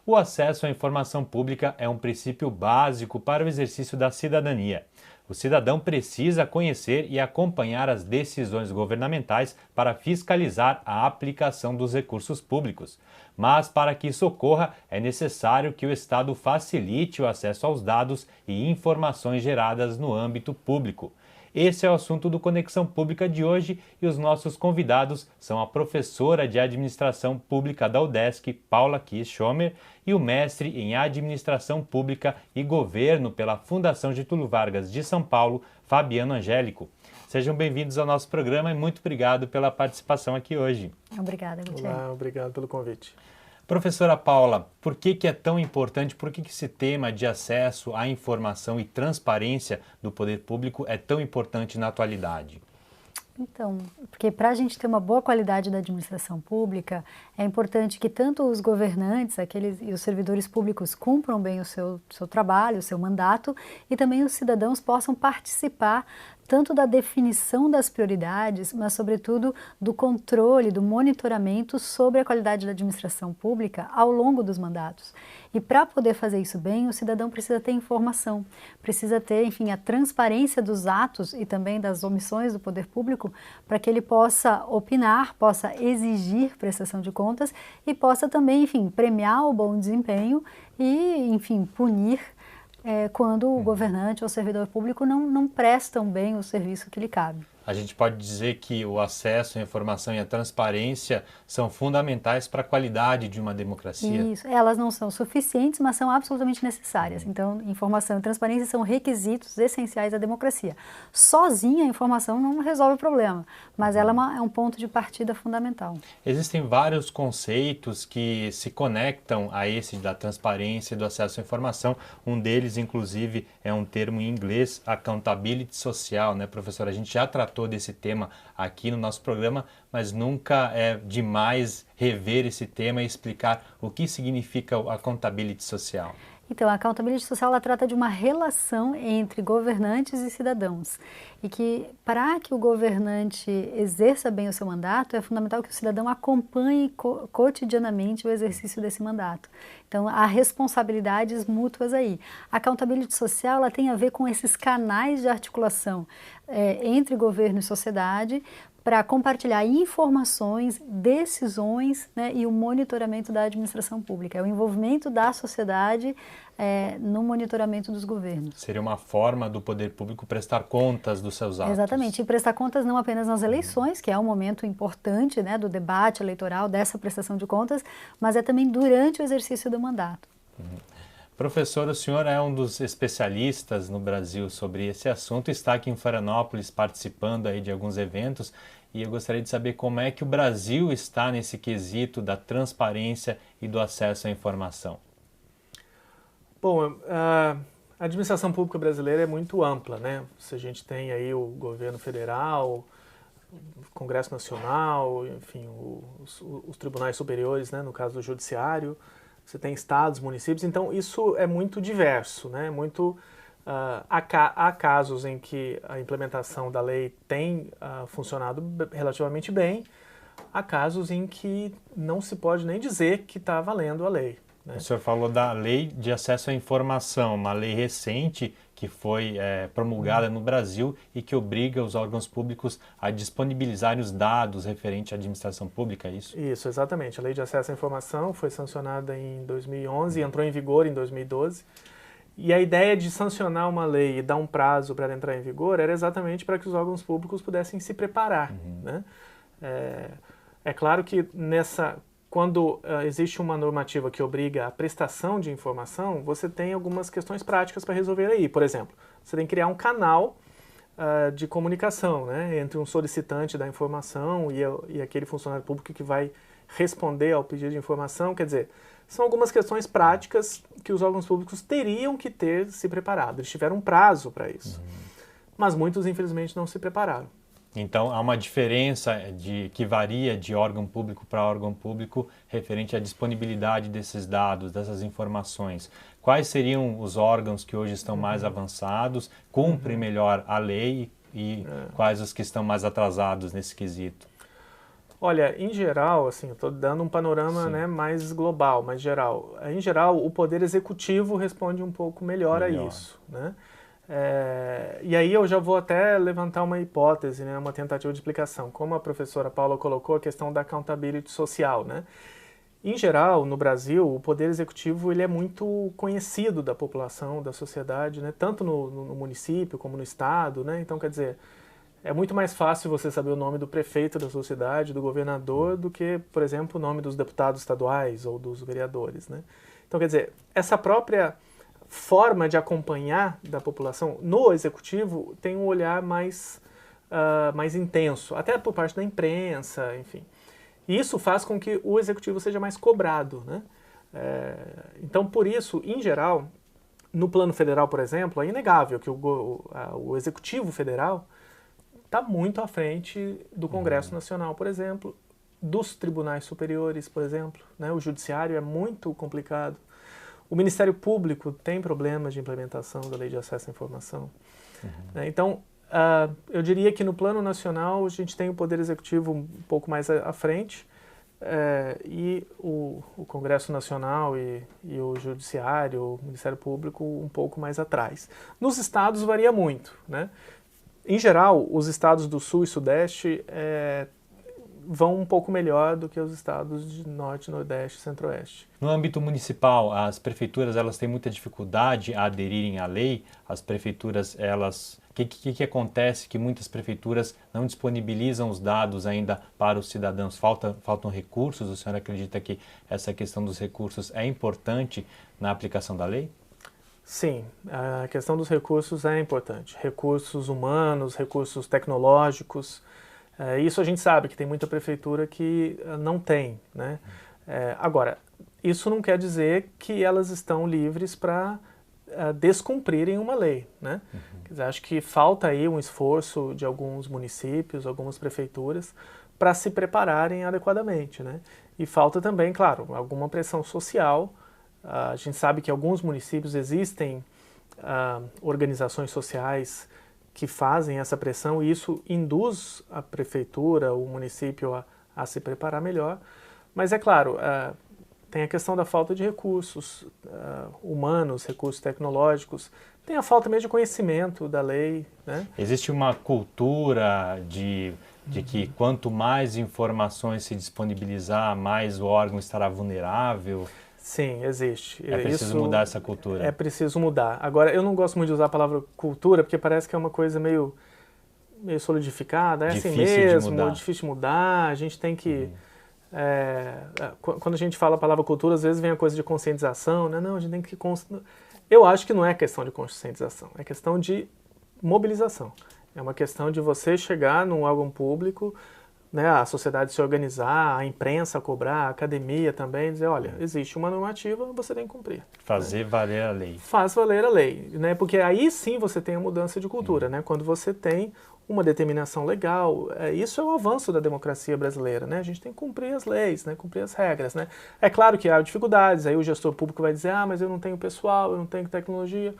O acesso à informação pública é um princípio básico para o exercício da cidadania. O cidadão precisa conhecer e acompanhar as decisões governamentais para fiscalizar a aplicação dos recursos públicos. Mas, para que isso ocorra, é necessário que o Estado facilite o acesso aos dados e informações geradas no âmbito público. Esse é o assunto do Conexão Pública de hoje e os nossos convidados são a professora de Administração Pública da UDESC, Paula Kiss Schomer, e o mestre em Administração Pública e Governo pela Fundação Getúlio Vargas de São Paulo, Fabiano Angélico. Sejam bem-vindos ao nosso programa e muito obrigado pela participação aqui hoje. Obrigada, Gutiérrez. Olá, obrigado pelo convite. Professora Paula, por que é tão importante, por que esse tema de acesso à informação e transparência do poder público é tão importante na atualidade? Então, porque para a gente ter uma boa qualidade da administração pública, é importante que tanto os governantes e os servidores públicos cumpram bem o seu trabalho, o seu mandato, e também os cidadãos possam participar tanto da definição das prioridades, mas sobretudo do controle, do monitoramento sobre a qualidade da administração pública ao longo dos mandatos. E para poder fazer isso bem, o cidadão precisa ter informação, precisa ter, enfim, a transparência dos atos e também das omissões do poder público para que ele possa opinar, possa exigir prestação de contas e possa também, enfim, premiar o bom desempenho e, enfim, punir quando o governante ou o servidor público não prestam bem o serviço que lhe cabe. A gente pode dizer que o acesso à informação e a transparência são fundamentais para a qualidade de uma democracia? Isso, elas não são suficientes, mas são absolutamente necessárias. Então, informação e transparência são requisitos essenciais da democracia. Sozinha a informação não resolve o problema, mas ela é um ponto de partida fundamental. Existem vários conceitos que se conectam a esse da transparência e do acesso à informação. Um deles, inclusive, é um termo em inglês, accountability social, né, professora? A gente já tratou desse tema aqui no nosso programa, mas nunca é demais rever esse tema e explicar o que significa o accountability social. Então, a accountability social ela trata de uma relação entre governantes e cidadãos. E que, para que o governante exerça bem o seu mandato, é fundamental que o cidadão acompanhe cotidianamente o exercício desse mandato. Então, há responsabilidades mútuas aí. A accountability social ela tem a ver com esses canais de articulação entre governo e sociedade, para compartilhar informações, decisões, né, e o monitoramento da administração pública. É o envolvimento da sociedade no monitoramento dos governos. Seria uma forma do poder público prestar contas dos seus atos. Exatamente, e prestar contas não apenas nas eleições, que é um momento importante, né, do debate eleitoral, dessa prestação de contas, mas é também durante o exercício do mandato. Professor, o senhor é um dos especialistas no Brasil sobre esse assunto, está aqui em Florianópolis participando aí de alguns eventos e eu gostaria de saber como é que o Brasil está nesse quesito da transparência e do acesso à informação. Bom, a administração pública brasileira é muito ampla, né? Se a gente tem aí o governo federal, o Congresso Nacional, enfim, os tribunais superiores, né? No caso do judiciário, você tem estados, municípios, então isso é muito diverso, né? Há casos em que a implementação da lei tem funcionado relativamente bem, há casos em que não se pode nem dizer que está valendo a lei, né? O senhor falou da Lei de Acesso à Informação, uma lei recente que foi promulgada no Brasil e que obriga os órgãos públicos a disponibilizarem os dados referentes à administração pública, é isso? Isso, exatamente. A Lei de Acesso à Informação foi sancionada em 2011 e entrou em vigor em 2012. E a ideia de sancionar uma lei e dar um prazo para ela entrar em vigor era exatamente para que os órgãos públicos pudessem se preparar, né? É claro que quando existe uma normativa que obriga a prestação de informação, você tem algumas questões práticas para resolver aí. Por exemplo, você tem que criar um canal de comunicação, né, entre um solicitante da informação e aquele funcionário público que vai responder ao pedido de informação. Quer dizer, são algumas questões práticas que os órgãos públicos teriam que ter se preparado. Eles tiveram um prazo para isso, mas muitos, infelizmente, não se prepararam. Então, há uma diferença que varia de órgão público para órgão público referente à disponibilidade desses dados, dessas informações. Quais seriam os órgãos que hoje estão mais avançados, cumprem melhor a lei e quais os que estão mais atrasados nesse quesito? Olha, em geral, assim, eu estou dando um panorama, né, mais global, mais geral. Em geral, o Poder Executivo responde um pouco melhor a isso, né? E aí eu já vou até levantar uma hipótese, né, uma tentativa de explicação. Como a professora Paula colocou, a questão da accountability social, né? Em geral, no Brasil, o Poder Executivo ele é muito conhecido da população, da sociedade, né? Tanto no município como no estado, né? Então, quer dizer, é muito mais fácil você saber o nome do prefeito da sua cidade, do governador, do que, por exemplo, o nome dos deputados estaduais ou dos vereadores, né? Então, quer dizer, essa própria forma de acompanhar da população no Executivo tem um olhar mais intenso, até por parte da imprensa, enfim. E isso faz com que o Executivo seja mais cobrado, né? Então, por isso, em geral, no plano federal, por exemplo, é inegável que o Executivo Federal está muito à frente do Congresso Nacional, por exemplo, dos tribunais superiores, por exemplo, né? O Judiciário é muito complicado. O Ministério Público tem problemas de implementação da Lei de Acesso à Informação. Né? Então, eu diria que no plano nacional a gente tem o Poder Executivo um pouco mais à frente e o Congresso Nacional e o Judiciário, o Ministério Público um pouco mais atrás. Nos estados varia muito, né? Em geral, os estados do Sul e Sudeste vão um pouco melhor do que os estados de Norte, Nordeste e Centro-Oeste. No âmbito municipal, as prefeituras elas têm muita dificuldade a aderirem à lei. As prefeituras, elas... O que acontece que muitas prefeituras não disponibilizam os dados ainda para os cidadãos? Faltam recursos? O senhor acredita que essa questão dos recursos é importante na aplicação da lei? Sim, a questão dos recursos é importante. Recursos humanos, recursos tecnológicos. Isso a gente sabe que tem muita prefeitura que não tem, né? Agora, isso não quer dizer que elas estão livres para descumprirem uma lei, né? Quer dizer, acho que falta aí um esforço de alguns municípios, algumas prefeituras, para se prepararem adequadamente, né? E falta também, claro, alguma pressão social. A gente sabe que em alguns municípios existem organizações sociais que fazem essa pressão e isso induz a prefeitura, o município a se preparar melhor. Mas é claro, tem a questão da falta de recursos humanos, recursos tecnológicos, tem a falta mesmo de conhecimento da lei, né? Existe uma cultura de que quanto mais informações se disponibilizar, mais o órgão estará vulnerável? Sim, existe. É preciso mudar essa cultura. É preciso mudar. Agora, eu não gosto muito de usar a palavra cultura, porque parece que é uma coisa meio solidificada, é assim mesmo, difícil de mudar, a gente tem que... quando a gente fala a palavra cultura, às vezes vem a coisa de conscientização, né? Não, a gente tem que... Eu acho que não é questão de conscientização, é questão de mobilização. É uma questão de você chegar num órgão público, né, a sociedade se organizar, a imprensa cobrar, a academia também, dizer, olha, existe uma normativa, você tem que cumprir. Fazer valer a lei. Faz valer a lei, né? Porque aí sim você tem a mudança de cultura, né? Quando você tem uma determinação legal, isso é um avanço da democracia brasileira, né? A gente tem que cumprir as leis, né? Cumprir as regras, né? É claro que há dificuldades, aí o gestor público vai dizer, mas eu não tenho pessoal, eu não tenho tecnologia.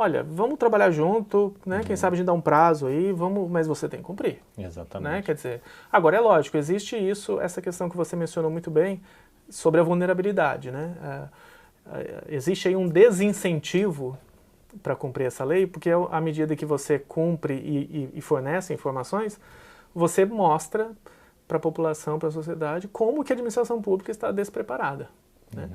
Olha, vamos trabalhar junto, né? Quem sabe a gente dá um prazo aí, mas você tem que cumprir. Exatamente. Né? Quer dizer, agora é lógico, existe essa questão que você mencionou muito bem sobre a vulnerabilidade, né? Existe aí um desincentivo para cumprir essa lei, porque à medida que você cumpre e fornece informações, você mostra para a população, para a sociedade, como que a administração pública está despreparada. Né?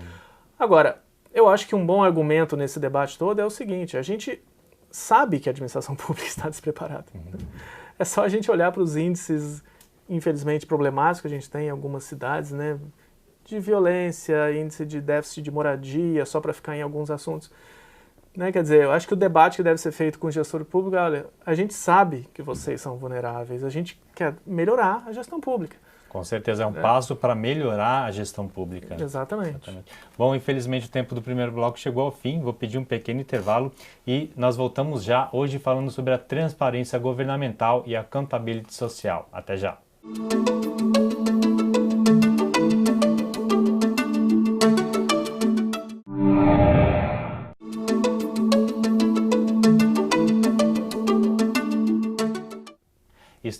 Agora, eu acho que um bom argumento nesse debate todo é o seguinte, a gente sabe que a administração pública está despreparada. É só a gente olhar para os índices, infelizmente, problemáticos que a gente tem em algumas cidades, né? De violência, índice de déficit de moradia, só para ficar em alguns assuntos. Né? Quer dizer, eu acho que o debate que deve ser feito com o gestor público é, olha, a gente sabe que vocês são vulneráveis, a gente quer melhorar a gestão pública. Com certeza é um passo para melhorar a gestão pública. Exatamente. Bom, infelizmente o tempo do primeiro bloco chegou ao fim, vou pedir um pequeno intervalo e nós voltamos já hoje falando sobre a transparência governamental e a accountability social. Até já.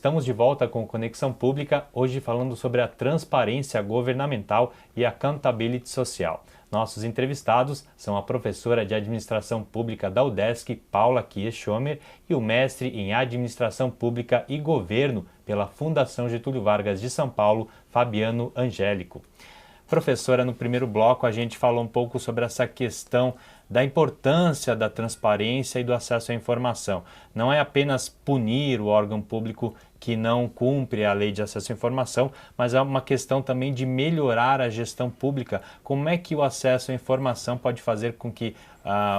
Estamos de volta com Conexão Pública, hoje falando sobre a transparência governamental e accountability social. Nossos entrevistados são a professora de Administração Pública da UDESC, Paula Kieschomer, e o mestre em Administração Pública e Governo pela Fundação Getúlio Vargas de São Paulo, Fabiano Angélico. Professora, no primeiro bloco a gente falou um pouco sobre essa questão da importância da transparência e do acesso à informação. Não é apenas punir o órgão público que não cumpre a lei de acesso à informação, mas é uma questão também de melhorar a gestão pública. Como é que o acesso à informação pode fazer com que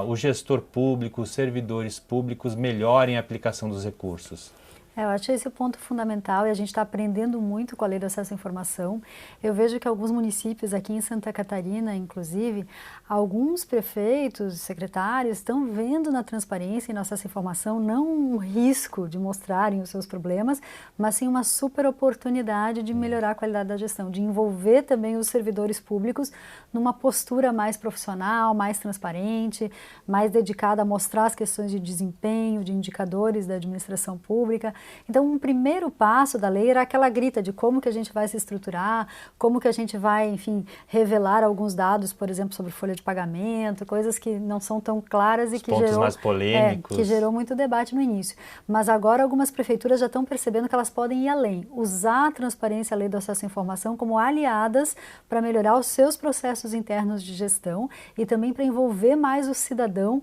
o gestor público, os servidores públicos melhorem a aplicação dos recursos? Eu acho esse o ponto fundamental e a gente está aprendendo muito com a Lei do Acesso à Informação. Eu vejo que alguns municípios aqui em Santa Catarina, inclusive, alguns prefeitos, secretários, estão vendo na transparência e no acesso à informação não um risco de mostrarem os seus problemas, mas sim uma super oportunidade de melhorar a qualidade da gestão, de envolver também os servidores públicos numa postura mais profissional, mais transparente, mais dedicada a mostrar as questões de desempenho, de indicadores da administração pública. Então, um primeiro passo da lei era aquela grita de como que a gente vai se estruturar, como que a gente vai, enfim, revelar alguns dados, por exemplo, sobre folha de pagamento, coisas que não são tão claras e que pontos mais polêmicos. Que gerou muito debate no início. Mas agora algumas prefeituras já estão percebendo que elas podem ir além, usar a transparência e a Lei do Acesso à Informação como aliadas para melhorar os seus processos internos de gestão e também para envolver mais o cidadão,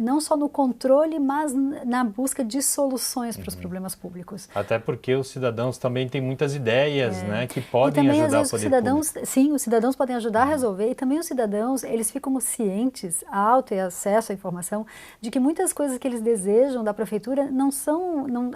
não só no controle, mas na busca de soluções para os problemas públicos. Até porque os cidadãos também têm muitas ideias, né, que podem ajudar o poder público. Sim, os cidadãos podem ajudar a resolver, e também os cidadãos, eles ficam cientes, auto e acesso à informação, de que muitas coisas que eles desejam da prefeitura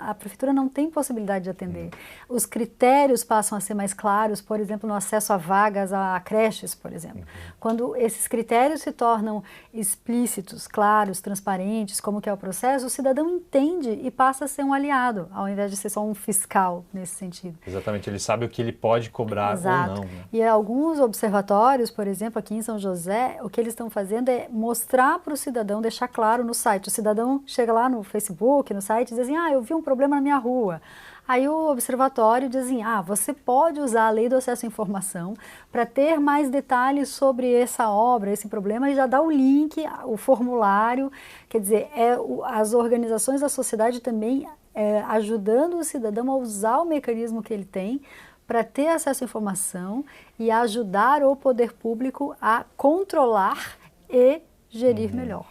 a prefeitura não tem possibilidade de atender. Os critérios passam a ser mais claros, por exemplo, no acesso a vagas, a creches, por exemplo. Quando esses critérios se tornam explícitos, claros, transparentes, como que é o processo, o cidadão entende e passa a ser um aliado, ao invés de ser só um fiscal nesse sentido. Exatamente, ele sabe o que ele pode cobrar ou não. Né? E alguns observatórios, por exemplo, aqui em São José, o que eles estão fazendo é mostrar para o cidadão, deixar claro no site. O cidadão chega lá no Facebook, no site, e diz assim, eu vi um problema na minha rua. Aí o observatório diz assim, você pode usar a Lei do Acesso à Informação para ter mais detalhes sobre essa obra, esse problema, e já dá o link, o formulário, quer dizer, as organizações da sociedade também ajudando o cidadão a usar o mecanismo que ele tem para ter acesso à informação e ajudar o poder público a controlar e gerir melhor.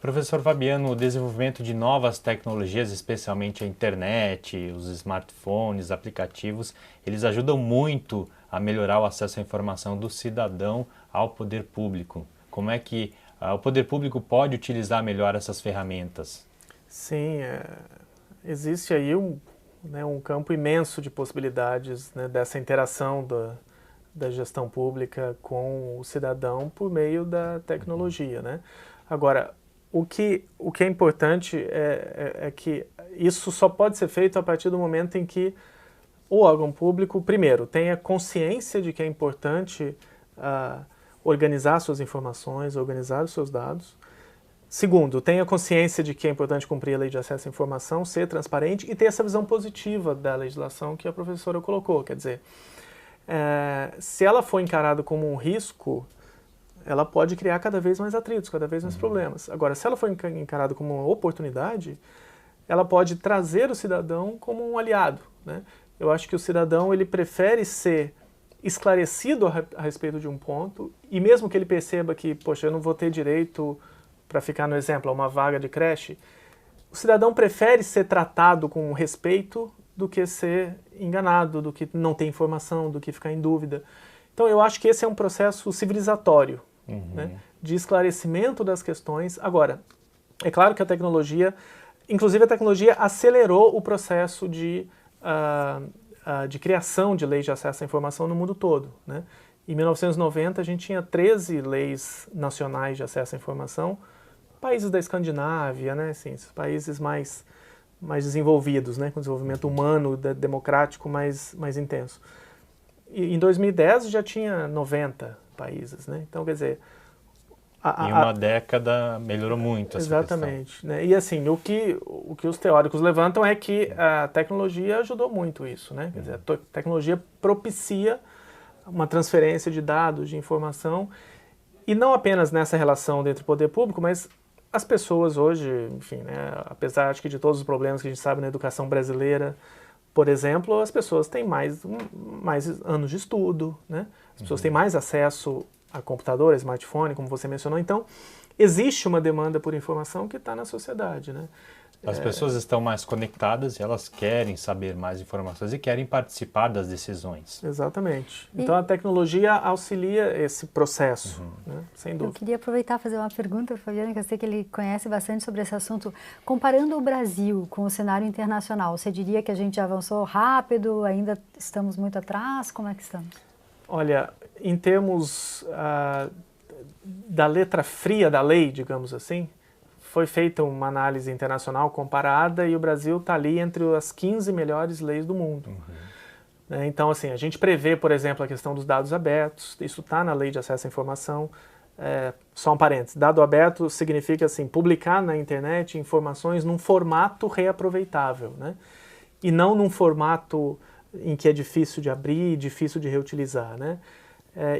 Professor Fabiano, o desenvolvimento de novas tecnologias, especialmente a internet, os smartphones, aplicativos, eles ajudam muito a melhorar o acesso à informação do cidadão ao poder público. Como é que o poder público pode utilizar melhor essas ferramentas? Sim, existe aí um campo imenso de possibilidades, né, dessa interação da gestão pública com o cidadão por meio da tecnologia, né? Agora, o que é importante é que isso só pode ser feito a partir do momento em que o órgão público, primeiro, tenha consciência de que é importante organizar suas informações, organizar os seus dados. Segundo, tenha consciência de que é importante cumprir a Lei de Acesso à Informação, ser transparente e ter essa visão positiva da legislação que a professora colocou. Quer dizer, se ela for encarada como um risco, ela pode criar cada vez mais atritos, cada vez mais problemas. Agora, se ela for encarada como uma oportunidade, ela pode trazer o cidadão como um aliado, né? Eu acho que o cidadão ele prefere ser esclarecido a respeito de um ponto, e mesmo que ele perceba que, poxa, eu não vou ter direito, para ficar no exemplo, a uma vaga de creche, o cidadão prefere ser tratado com respeito do que ser enganado, do que não ter informação, do que ficar em dúvida. Então, eu acho que esse é um processo civilizatório, né, de esclarecimento das questões. Agora, é claro que a tecnologia, inclusive a tecnologia acelerou o processo de criação de leis de acesso à informação no mundo todo, né? Em 1990, a gente tinha 13 leis nacionais de acesso à informação, países da Escandinávia, né, assim, esses países mais desenvolvidos, né, com desenvolvimento humano, democrático mais intenso. E em 2010 já tinha 90 países, né? Então, quer dizer, Em uma década melhorou muito essa exatamente, questão. Né? E assim, o que os teóricos levantam é que a tecnologia ajudou muito isso, né? Quer dizer, a tecnologia propicia uma transferência de dados, de informação, e não apenas nessa relação dentro do poder público, mas as pessoas hoje, enfim, né, apesar acho que de todos os problemas que a gente sabe na educação brasileira, por exemplo, as pessoas têm mais anos de estudo, né? As pessoas têm mais acesso a computador, a smartphone, como você mencionou. Então, existe uma demanda por informação que está na sociedade, né? As pessoas estão mais conectadas e elas querem saber mais informações e querem participar das decisões. Exatamente. Então, a tecnologia auxilia esse processo, né? Sem dúvida. Eu queria aproveitar e fazer uma pergunta, Fabiano, que eu sei que ele conhece bastante sobre esse assunto. Comparando o Brasil com o cenário internacional, você diria que a gente avançou rápido, ainda estamos muito atrás? Como é que estamos? Olha, em termos da letra fria da lei, digamos assim, foi feita uma análise internacional comparada e o Brasil está ali entre as 15 melhores leis do mundo. Então, assim, a gente prevê, por exemplo, a questão dos dados abertos, isso está na Lei de Acesso à Informação. Só um parênteses, dado aberto significa, assim, publicar na internet informações num formato reaproveitável, né? E não num formato em que é difícil de abrir, difícil de reutilizar, né?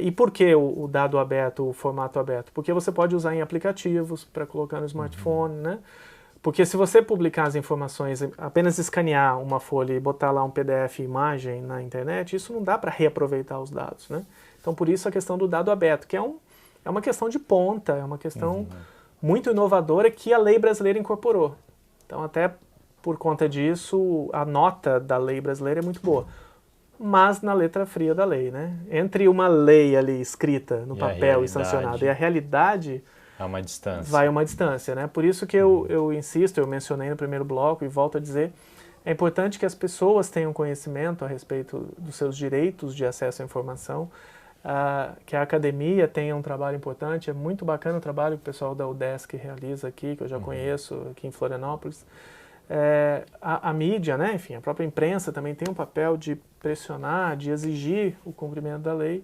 E por que o dado aberto, o formato aberto? Porque você pode usar em aplicativos para colocar no smartphone, né? Porque se você publicar as informações, apenas escanear uma folha e botar lá um PDF imagem na internet, isso não dá para reaproveitar os dados, né? Então, por isso a questão do dado aberto, que é uma questão de ponta, é uma questão muito inovadora que a lei brasileira incorporou. Então, até por conta disso, a nota da lei brasileira é muito boa. Mas na letra fria da lei, né? Entre uma lei ali escrita no papel e sancionada e a realidade, há uma distância. Vai uma distância, né? Por isso que eu insisto, eu mencionei no primeiro bloco e volto a dizer, é importante que as pessoas tenham conhecimento a respeito dos seus direitos de acesso à informação, que a academia tenha um trabalho importante. É muito bacana o trabalho que o pessoal da UDESC realiza aqui, que eu já conheço aqui em Florianópolis. A mídia, né, enfim, a própria imprensa também tem um papel de pressionar, de exigir o cumprimento da lei,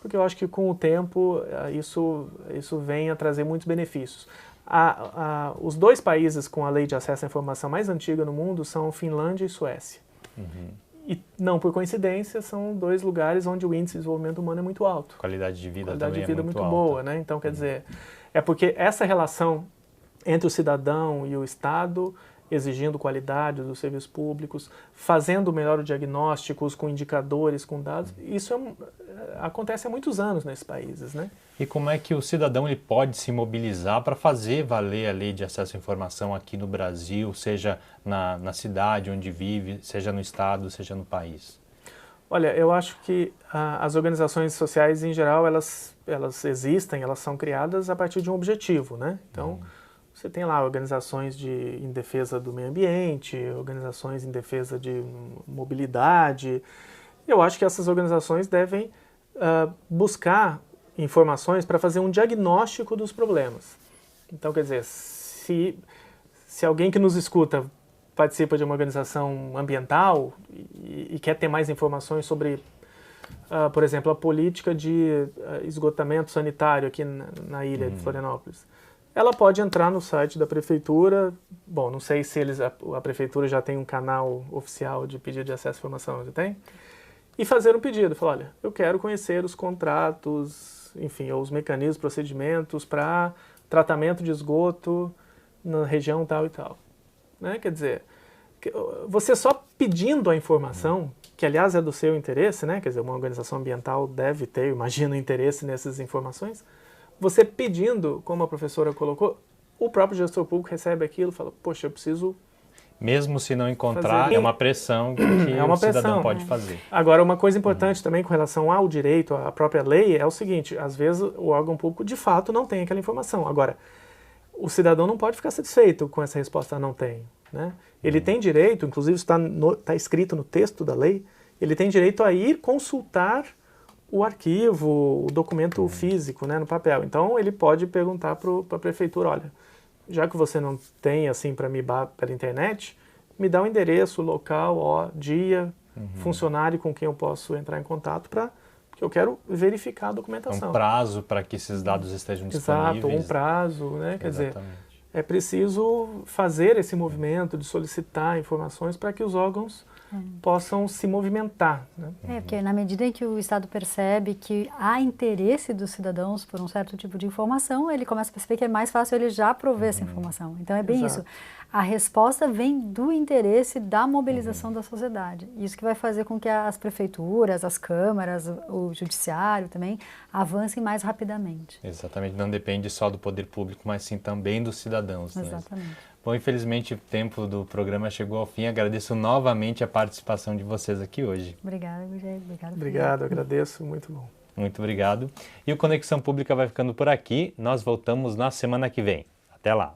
porque eu acho que com o tempo isso vem a trazer muitos benefícios. Os dois países com a lei de acesso à informação mais antiga no mundo são Finlândia e Suécia. E não por coincidência, são dois lugares onde o índice de desenvolvimento humano é muito alto. Qualidade de vida também é muito alta. Boa, né? Então, quer dizer, é porque essa relação entre o cidadão e o Estado, exigindo qualidade dos serviços públicos, fazendo melhor o diagnósticos com indicadores, com dados, isso acontece há muitos anos nesses países, né? E como é que o cidadão ele pode se mobilizar para fazer valer a lei de acesso à informação aqui no Brasil, seja na cidade onde vive, seja no estado, seja no país? Olha, eu acho que as organizações sociais, em geral, elas existem, elas são criadas a partir de um objetivo, né? Então, você tem lá organizações em defesa do meio ambiente, organizações em defesa de mobilidade. Eu acho que essas organizações devem buscar informações para fazer um diagnóstico dos problemas. Então, quer dizer, se alguém que nos escuta participa de uma organização ambiental e quer ter mais informações sobre, por exemplo, a política de esgotamento sanitário aqui na ilha de Florianópolis, ela pode entrar no site da prefeitura. Bom, não sei se a prefeitura já tem um canal oficial de pedido de acesso à informação, já tem? E fazer um pedido, falar, olha, eu quero conhecer os contratos, enfim, ou os mecanismos, procedimentos para tratamento de esgoto na região tal e tal. Né? Quer dizer, você só pedindo a informação, que aliás é do seu interesse, né? Quer dizer, uma organização ambiental deve ter, eu imagino, interesse nessas informações. Você pedindo, como a professora colocou, o próprio gestor público recebe aquilo e fala, poxa, eu preciso... Mesmo se não encontrar, é uma pressão que o cidadão pode fazer. Agora, uma coisa importante também com relação ao direito, à própria lei, é o seguinte, às vezes o órgão público de fato não tem aquela informação. Agora, o cidadão não pode ficar satisfeito com essa resposta, não tem. Né? Ele tem direito, inclusive está escrito no texto da lei, ele tem direito a ir consultar o arquivo, o documento físico, né, no papel. Então, ele pode perguntar para a prefeitura, olha, já que você não tem assim para me pela internet, me dá o endereço, local, dia, funcionário com quem eu posso entrar em contato para que eu quero verificar a documentação. Um prazo para que esses dados estejam disponíveis. Exato, um prazo, né? Quer dizer, Exatamente. é preciso fazer esse movimento de solicitar informações para que os órgãos possam se movimentar, né? Porque na medida em que o Estado percebe que há interesse dos cidadãos por um certo tipo de informação, ele começa a perceber que é mais fácil ele já prover essa informação. Então é bem Exato. isso. A resposta vem do interesse da mobilização da sociedade. Isso que vai fazer com que as prefeituras, as câmaras, o judiciário também avancem mais rapidamente. Exatamente, não depende só do poder público, mas sim também dos cidadãos. Né? Exatamente. Bom, infelizmente o tempo do programa chegou ao fim. Agradeço novamente a participação de vocês aqui hoje. Obrigada, Gugê. Obrigado, agradeço, muito bom. Muito obrigado. E o Conexão Pública vai ficando por aqui. Nós voltamos na semana que vem. Até lá.